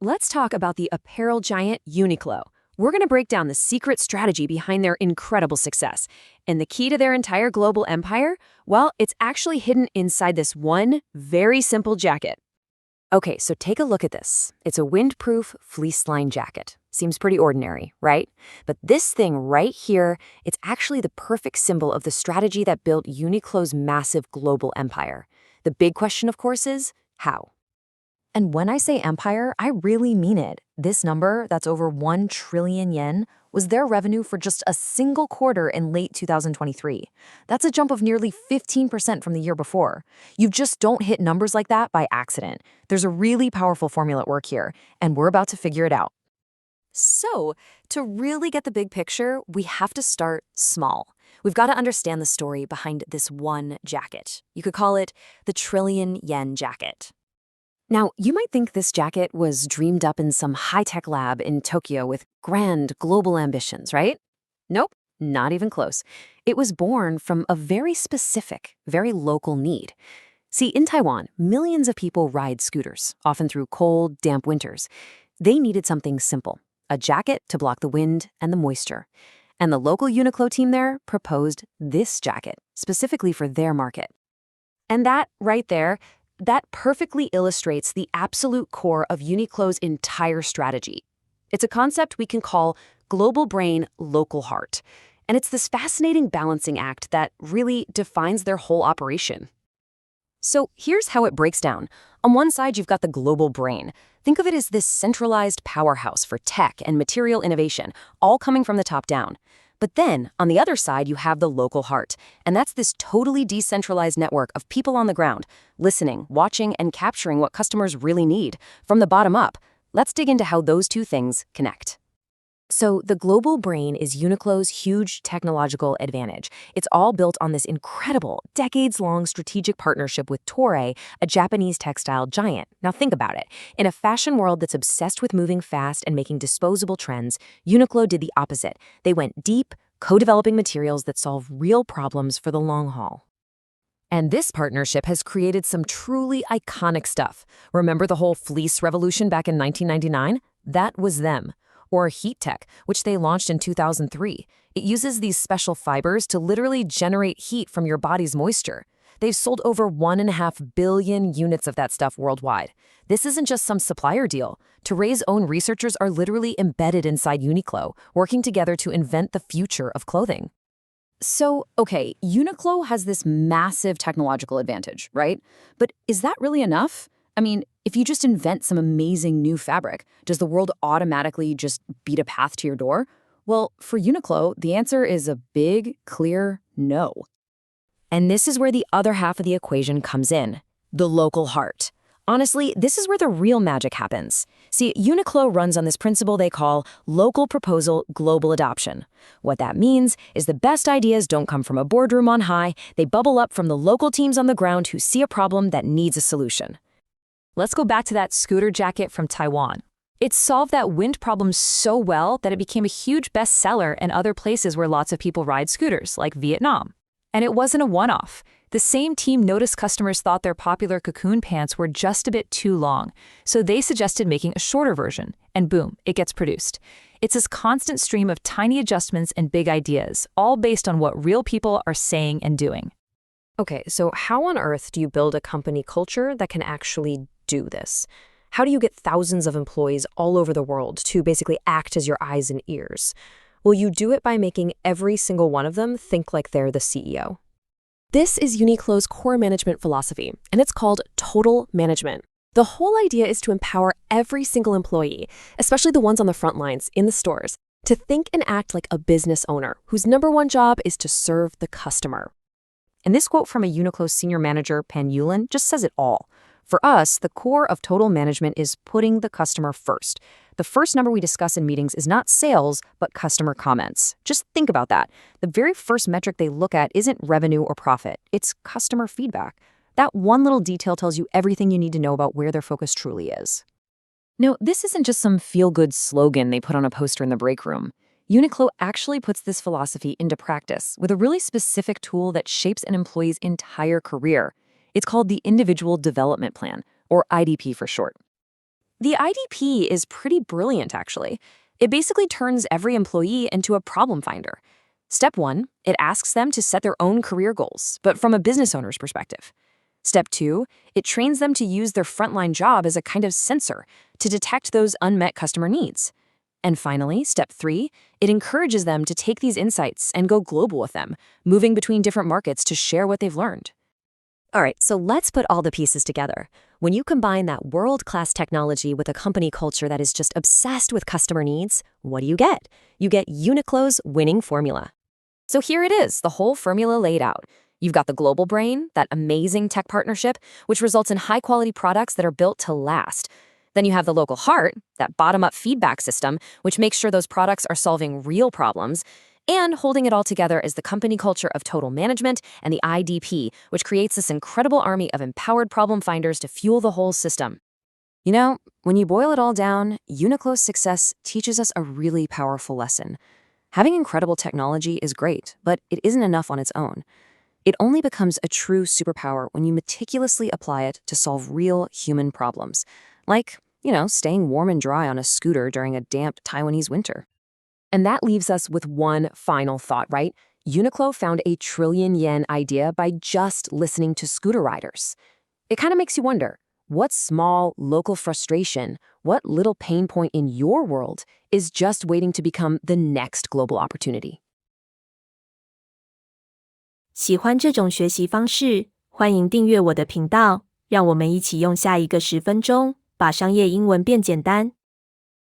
Let's talk about the apparel giant Uniqlo. We're going to break down the secret strategy behind their incredible success. And the key to their entire global empire? Well, it's actually hidden inside this one very simple jacket. Okay, so take a look at this. It's a windproof fleece-lined jacket. Seems pretty ordinary, right? But this thing right here, it's actually the perfect symbol of the strategy that built Uniqlo's massive global empire. The big question, of course, is how? And when I say empire, I really mean it. This number, that's over 1 trillion yen, was their revenue for just a single quarter in late 2023. That's a jump of nearly 15% from the year before. You just don't hit numbers like that by accident. There's a really powerful formula at work here, and we're about to figure it out. So, to really get the big picture, we have to start small. We've got to understand the story behind this one jacket. You could call it the trillion yen jacket. Now, you might think this jacket was dreamed up in some high-tech lab in Tokyo with grand global ambitions, right? Nope, not even close. It was born from a very specific, very local need. See, in Taiwan, millions of people ride scooters, often through cold, damp winters. They needed something simple, a jacket to block the wind and the moisture. And the local Uniqlo team there proposed this jacket, specifically for their market. And that, right there, that perfectly illustrates the absolute core of Uniqlo's entire strategy. It's a concept we can call global brain, local heart. And it's this fascinating balancing act that really defines their whole operation. So here's how it breaks down. On one side, you've got the global brain. Think of it as this centralized powerhouse for tech and material innovation, all coming from the top down. But then, on the other side, you have the local heart, and that's this totally decentralized network of people on the ground, listening, watching, and capturing what customers really need, from the bottom up. Let's dig into how those two things connect. So, the global brain is Uniqlo's huge technological advantage. It's all built on this incredible, decades-long strategic partnership with Toray, a Japanese textile giant. Now think about it. In a fashion world that's obsessed with moving fast and making disposable trends, Uniqlo did the opposite. They went deep, co-developing materials that solve real problems for the long haul. And this partnership has created some truly iconic stuff. Remember the whole fleece revolution back in 1999? That was them. Or Heat Tech, which they launched in 2003. It uses these special fibers to literally generate heat from your body's moisture. They've sold over 1.5 billion units of that stuff worldwide. This isn't just some supplier deal. Toray's own researchers are literally embedded inside Uniqlo, working together to invent the future of clothing. So, okay, Uniqlo has this massive technological advantage, right? But is that really enough? I mean, if you just invent some amazing new fabric, does the world automatically just beat a path to your door? Well, for Uniqlo, the answer is a big, clear no. And this is where the other half of the equation comes in, the local heart. Honestly, this is where the real magic happens. See, Uniqlo runs on this principle they call local proposal, global adoption. What that means is the best ideas don't come from a boardroom on high, they bubble up from the local teams on the ground who see a problem that needs a solution. Let's go back to that scooter jacket from Taiwan. It solved that wind problem so well that it became a huge bestseller in other places where lots of people ride scooters, like Vietnam. And it wasn't a one-off. The same team noticed customers thought their popular cocoon pants were just a bit too long, so they suggested making a shorter version, and boom, it gets produced. It's this constant stream of tiny adjustments and big ideas, all based on what real people are saying and doing. Okay, so how on earth do you build a company culture that can actually do this? How do you get thousands of employees all over the world to basically act as your eyes and ears? Well, you do it by making every single one of them think like they're the CEO. This is Uniqlo's core management philosophy, and it's called total management. The whole idea is to empower every single employee, especially the ones on the front lines in the stores, to think and act like a business owner whose number one job is to serve the customer. And this quote from a Uniqlo senior manager, Pan Yulin, just says it all. For us, the core of total management is putting the customer first. The first number we discuss in meetings is not sales, but customer comments. Just think about that. The very first metric they look at isn't revenue or profit. It's customer feedback. That one little detail tells you everything you need to know about where their focus truly is. Now, this isn't just some feel-good slogan they put on a poster in the break room. Uniqlo actually puts this philosophy into practice with a really specific tool that shapes an employee's entire career. It's called the Individual Development Plan, or IDP for short. The IDP is pretty brilliant, actually. It basically turns every employee into a problem finder. Step 1, it asks them to set their own career goals, but from a business owner's perspective. Step 2, it trains them to use their frontline job as a kind of sensor to detect those unmet customer needs. And finally, Step 3, it encourages them to take these insights and go global with them, moving between different markets to share what they've learned. All right, so let's put all the pieces together. When you combine that world-class technology with a company culture that is just obsessed with customer needs, what do you get? You get Uniqlo's winning formula. So here it is, the whole formula laid out. You've got the global brain, that amazing tech partnership, which results in high-quality products that are built to last. Then you have the local heart, that bottom-up feedback system, which makes sure those products are solving real problems. And holding it all together is the company culture of total management and the IDP, which creates this incredible army of empowered problem finders to fuel the whole system. You know, when you boil it all down, Uniqlo's success teaches us a really powerful lesson. Having incredible technology is great, but it isn't enough on its own. It only becomes a true superpower when you meticulously apply it to solve real human problems. Like, staying warm and dry on a scooter during a damp Taiwanese winter. And that leaves us with one final thought, right? Uniqlo found a trillion-yen idea by just listening to scooter riders. It kind of makes you wonder, what small, local frustration, what little pain point in your world is just waiting to become the next global opportunity? 喜欢这种学习方式，欢迎订阅我的频道，让我们一起用下一个10分钟，把商业英文变简单。